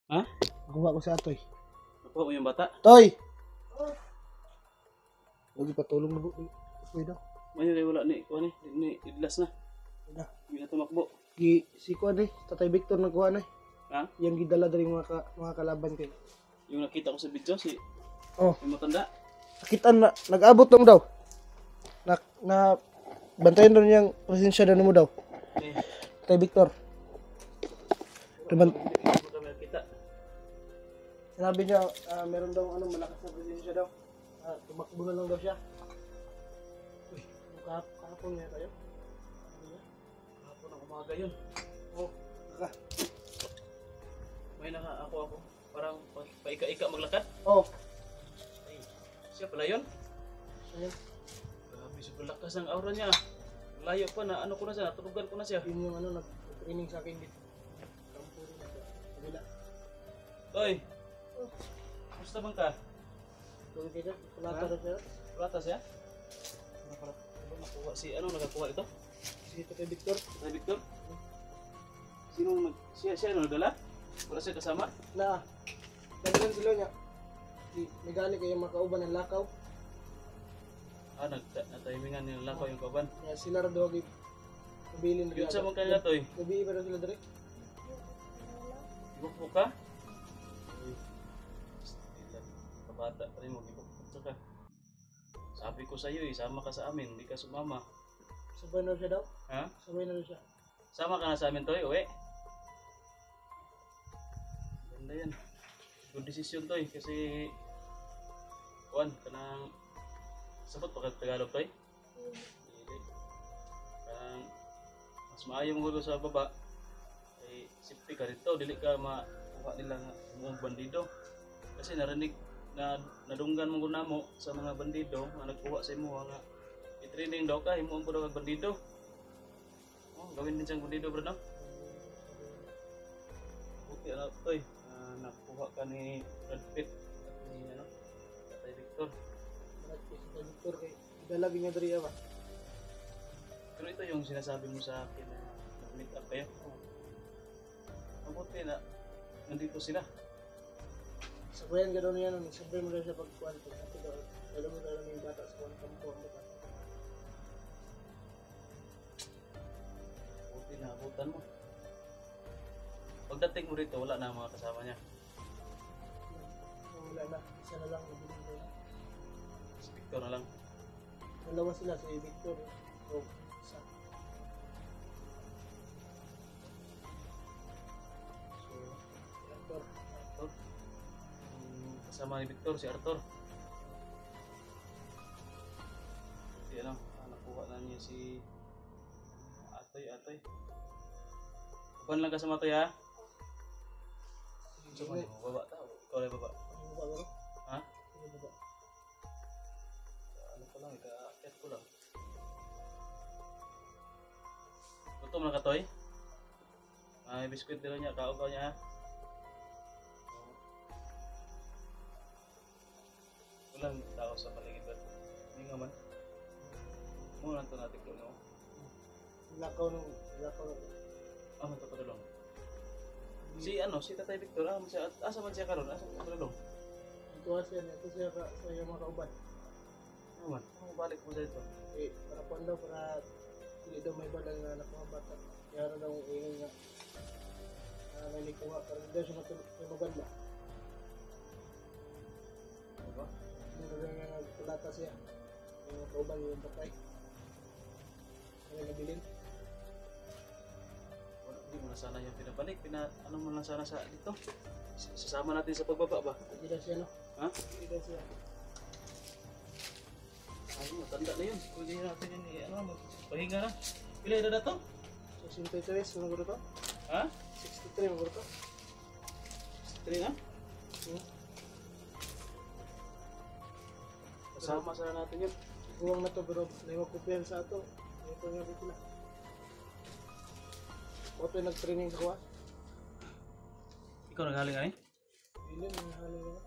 Ha? Kuha ko sa Atoy. Nakuha mo yung bata? Toy! Lagi patulong na po. Uy daw. Mayo kay wala ni, kuha ni idlas na. Wala. Hindi na tumakbo. Si Kuan eh. Tatay Victor nagkuha na eh. Ha? Yang gidala dari mga kalaban kay. Yung nakita ko sa video, Oh, yung matanda. nakita na. Nag-abot lang daw. Na bantayan daw niyang presensya na mo daw. Eh, Tatay Victor. Diba, hindi kami nakita. sinabi niya, meron daw malakas na presensya daw. Tumakbo na lang daw siya. Uy, kahapon niya tayo. Hapon ang umaga yun. Oh, naka. May ako. Parang paika-ika maglakad. Oh, Ay, siya pala yun. ayun. Grabe, sobrang lakas ng aura niya. Layo pa na, ko na siya, naturugan ko na siya. Yun yung nag-training sa akin dito. Kampo rin ako. Kabila. Toy, gusto bang ka? Doon kita, kulata na siya. Prata siya? Nakuha nagakuha ito? Si Tatay Victor. Tay Victor? Siya nagdala? Wala siya kasama? Na, nagdagan sila niya. May gali kayo makauban ng lakaw. Natimingan yung lakaw yung kaban. Kaya sila rin daw kabilin rin. Yun sa mga kanila, Toy. Gabi ba daw sila dali? Ibukbuk ka? Uy, kabata pa rin mo, ibukbuk ka. Sabi ko sa'yo sama ka sa amin, hindi ka sumama. Sabay na siya daw? Ha? Sabay na siya. Sama ka na sa amin, Toy, uwi. Ganda yan. Good decision, Toy, kasi kuwan, kanang sabot pa ka Tagalog, Toy? Hindi. Kanang mas maayo mo gulo sa baba. Ay, sipti ka rito, dili ka makuha nila ng bandido. Kasi narinig na nadunggan mo namo sa mga bandido nga nagkuha sa imo nga i-training daw ka imo ang daw kag bandido. Oh, gawin din siyang bandido bro no. Buti ana toy, nakuha ka ni Brad Pitt at ni Tatay Victor. Si Tatay Victor kay idalagi niya dali ba? Pero ito yung sinasabi mo sa akin na nag-meet up kayo. Mabuti na nandito sila. Sabayan ka daw niya nun. Sabay mo daw siya pagkuhan. Pagkati daw. Alam mo daw yung bata sa kuhan kampo. Buti na abutan mo. Pagdating mo rito, wala na ang mga kasama niya. Wala na. Isa na lang. Si Victor na lang. Dalawa sila. Si Victor. O isa. So, Victor. Arthur. Kasama ni Victor, si Arthur. Si nakuha na niya si Atoy. Uban lang ka sa Matoy ha? Saan mo baba tao? Ikaw lang baba. Ano ba ba? Ha? Ano ba? Ano ko lang, ika-akit ko lang. Gutom na ka, Toy? May biskuit din niya, kaugaw niya ha? Walang tao sa paligid ba? Hindi nga man. Muna lang ito natin kung ano. Lakaw nung. Man ito padulong. Si Tatay Victor, asa man siya karon? Asa man padulong? Ito siya. Ito siya sa iyo mga kauban. Ano man? Balik mo sa ito. Eh, para kuhan daw. Para hindi daw may badal na anak mga bata. Kaya na daw ingay nga. May nikuha. Para hindi daw siya matulugan na. Ano ba? Meron nga nagkulata siya. Yung kauban yung patay. Ano nabilin? Hindi mo na sana yung pinabalik. Ano mo lang sana sa dito? Sasama natin sa pagbaba ba? Hindi daw siya no? Ha? Hindi daw siya. Ay, matanda na yun. Pwede natin yun pahinga na. Pila edad na to? 63 mga guro to? Ha? 63 mga guro to? 3 na? Hmm. Kasama sana natin yun. Buwang na to pero naiwakupihan sa ato. Ito nga dito na. Oto yung nag-training sa kuha. Ikaw naghaling ay? Hindi, nangyahali nga.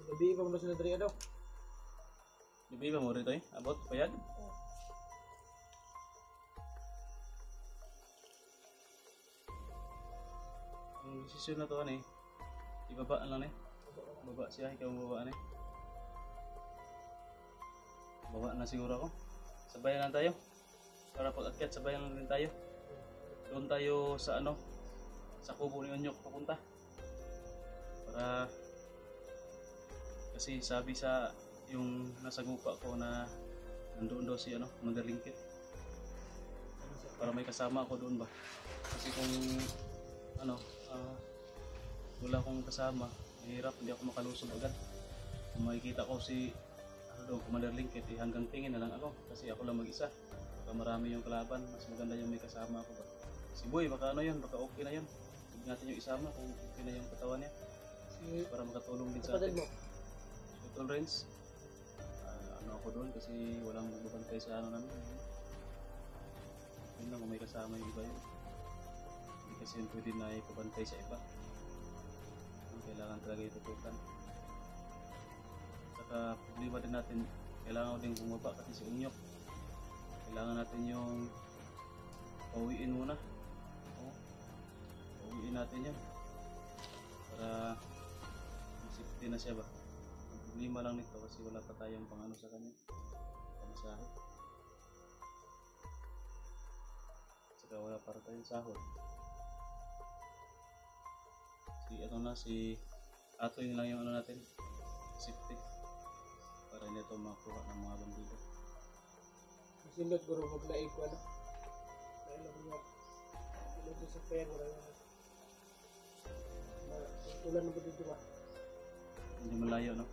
Gabi pa mo na sila dali daw. Di ba iba mo rito eh? Abot? Payag? Ang desisyon na to ano eh. Ibaba lang eh. Baba siya, ikaw baba na eh. Baba na siguro ako. Sabayan lang tayo. Para pag akyat, sabayan lang din tayo. Doon tayo sa ano, sa kubo ni Onyok papunta. Para kasi sabi sa yung nasa gupa ko na nandoon daw si ano, Mandarlingkit. Para may kasama ako doon ba. Kasi kung ano, wala akong kasama, mahirap, hindi ako makalusog agad. Kung makikita ko si ano daw, Mandarlingkit, hanggang tingin na lang ako kasi ako lang mag-isa. Baka marami yung kalaban, mas maganda yung may kasama ako ba. Si Boy, baka ano yun, baka okay na yun. Huwag natin yung isama kung okay na yung katawan niya. Para makatulong din sa atin. Kapatid mo? Total Range. Ano ako doon kasi walang magbabantay sa ano namin. Yun lang kung may kasama yung iba yun. Hindi kasi yun pwede na ipabantay sa iba. Kailangan talaga itutukan. Saka problema din natin, kailangan ko din bumaba kasi si Unyok. Kailangan natin yung pauwiin muna. Pauwiin natin yan. Para safety na siya ba. Ang problema lang nito kasi wala pa tayong pang-ano sa kanya. Pang-sahod. Saka wala para tayong sahod. Si ano na, si Atoy na lang yung ano natin. Safety. Para hindi ito makuha ng mga bandido. Sindot guro maglaig ko ano. Dahil ako nga. Sindot ko sa fair wala nga. Tulan na ba dito ba? Hindi malayo no.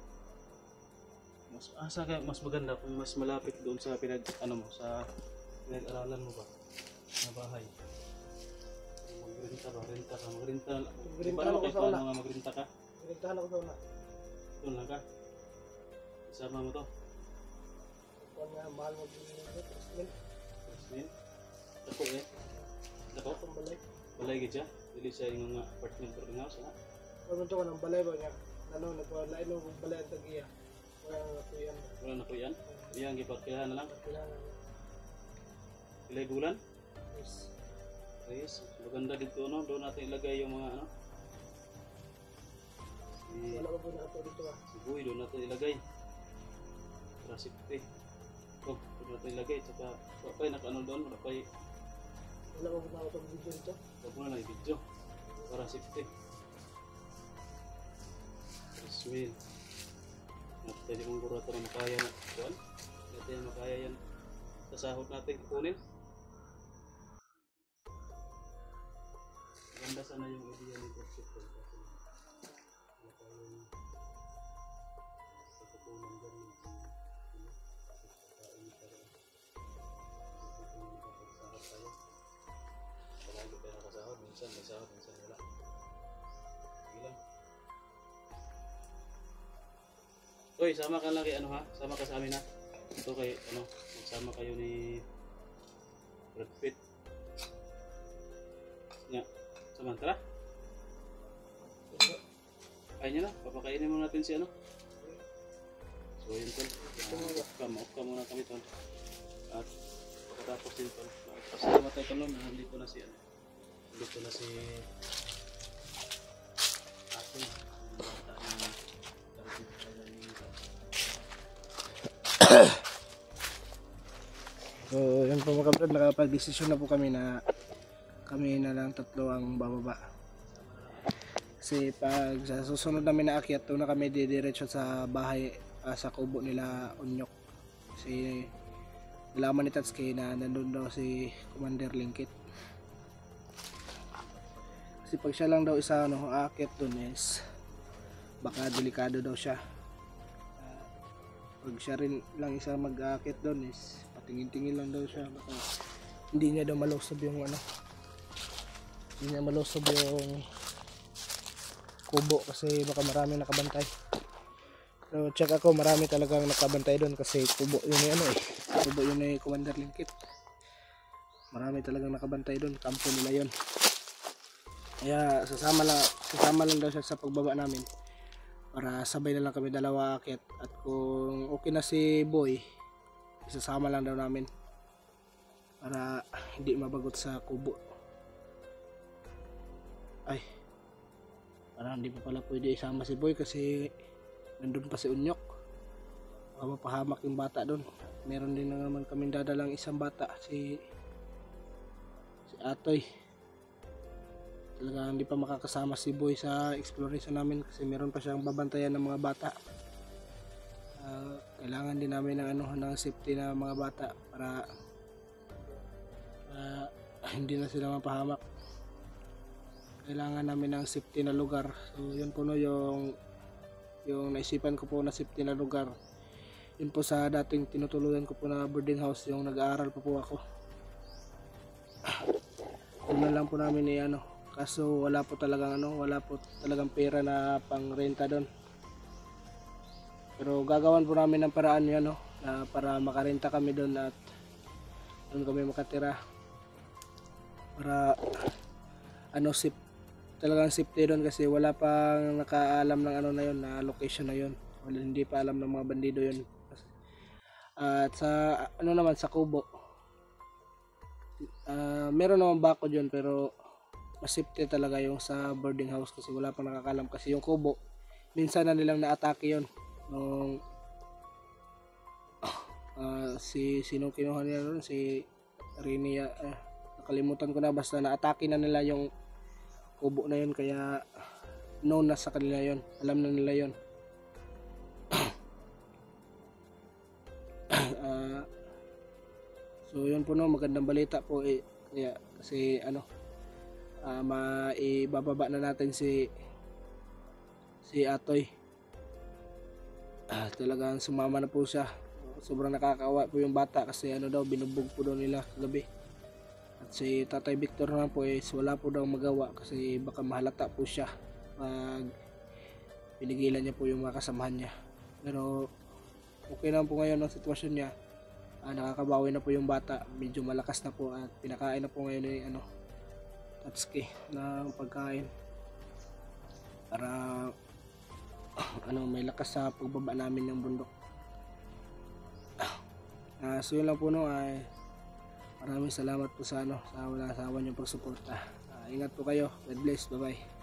Mas maganda kung mas malapit doon sa sa pinag-aralan mo ba na bahay. Magrenta. Magrenta ako sa una. Magrenta ka? Magrentahan ako sa una. Doon lang ka? Isama mo to? Kung nga mahal mo din yung investment. Investment? Ako eh. Ako? Itong balay. Balay ka siya? Dili siya yung mga apartment or house ha? Kung ito ko ng balay ba niya? Ano, nagpalain mo kung balay ang tagiya. Wala nga po yan. Wala na po yan? Iyan, gipakilahan na lang? Kailangan niya. Ilay bulan? Yes. Yes, maganda dito no? Doon natin ilagay yung mga ano? Wala ko po nakato dito ba? Si Boy, doon natin ilagay. Para safety. Doon natin ilagay. Tsaka, wapay, naka-ano doon, wapay. Wala ko po nakato dito dito. Huwag mo na lang i-video. Para safety. Ismail. Pwede kong kurata na makaya na. Kuhan? Natin makaya yan. Sa sahod natin kukunin. Ganda sana yung idea nito. Kasi wala tayong pagkukunan dyan. Sahod tayo. Palagi tayo nakasahod. Minsan may sahod, minsan wala. Sige lang. Uy, sama ka lang kay ano ha? Sama ka sa amin ha? Ito kay ano, magsama kayo ni Brad Pitt. Nga, samantala. Kain nyo na, papakainin muna natin si ano. So yun tol, off ka muna kami tol. At pagkatapos din tol, pasalamat tayo tol, nandito na si ano. Nandito na si Ate. So, yun po mga kabrad, nakapag-desisyon na po kami na kami na lang tatlo ang bababa. Kasi pag sa susunod namin na akyat, doon na kami didiretso sa bahay, sa kubo nila Onyok. Kasi nalaman ni Tatsuki na nandun daw si Commander Lingkit. Kasi pag siya lang daw isa aakyat doon is baka delikado daw siya. Pag siya rin lang isa mag-aakyat doon is patingin-tingin lang daw siya, baka hindi niya daw malusob yung hindi niya malusob yung kubo kasi baka marami nakabantay. So check ako, marami talagang nakabantay doon kasi kubo yun kubo yun ni Commander Lingkit. Marami talagang nakabantay doon, kampo nila yun. Kaya sasama lang daw siya sa pagbaba namin para sabay na lang kami dalawa aakyat, at kung okay na si Boy, isasama lang daw namin para hindi mabagot sa kubo. Ay, Parang hindi pa pala pwede isama si Boy kasi nandun pa si Unyok. Baka mapahamak yung bata doon. Meron din naman kaming dadalang isang bata, si Atoy. Talaga hindi pa makakasama si Boy sa exploration namin kasi meron pa siyang babantayan ng mga bata. Kailangan din namin ng safety na mga bata para hindi na sila mapahamak. Kailangan namin ng safety na lugar. So yun po no, yung naisipan ko po na safety na lugar. Yun po sa dating tinutuluyan ko po na boarding house, yung nag-aaral pa po ako. Yun na lang po namin kaso wala po talagang pera na pang renta doon. Pero gagawan po namin ng paraan yun na para makarenta kami doon at doon kami makatira. Para talagang safety doon kasi wala pang nakaalam ng na yun, na location na yun. Wala, hindi pa alam ng mga bandido yun. At sa naman sa Kubo, meron naman bakod yun pero mas safety talaga yung sa boarding house kasi wala pang nakakalam. Kasi yung Kubo, minsan na nilang na-atake yun nung sinong kinuha nila doon, si Rinia, nakalimutan ko na, basta na-atake na nila yung Kubo na yun, kaya known na sa kanila yun, alam na nila yun. So yun po no, magandang balita po kaya, kasi maibababa na natin si Atoy. Talagang sumama na po siya. Sobrang nakakaawa po yung bata kasi binubog po daw nila kagabi. At si Tatay Victor naman po wala po daw magawa kasi baka mahalata po siya pag pinigilan niya po yung mga kasamahan niya. Pero okay naman po ngayon ang sitwasyon niya. Nakakabawi na po yung bata, medyo malakas na po at pinakain na po ngayon ni Tatsuki ng pagkain para may lakas sa pagbaba namin ng bundok. So yun lang po maraming salamat po sa walang asawa niyong pagsuporta. Ingat po kayo. God bless. Bye bye.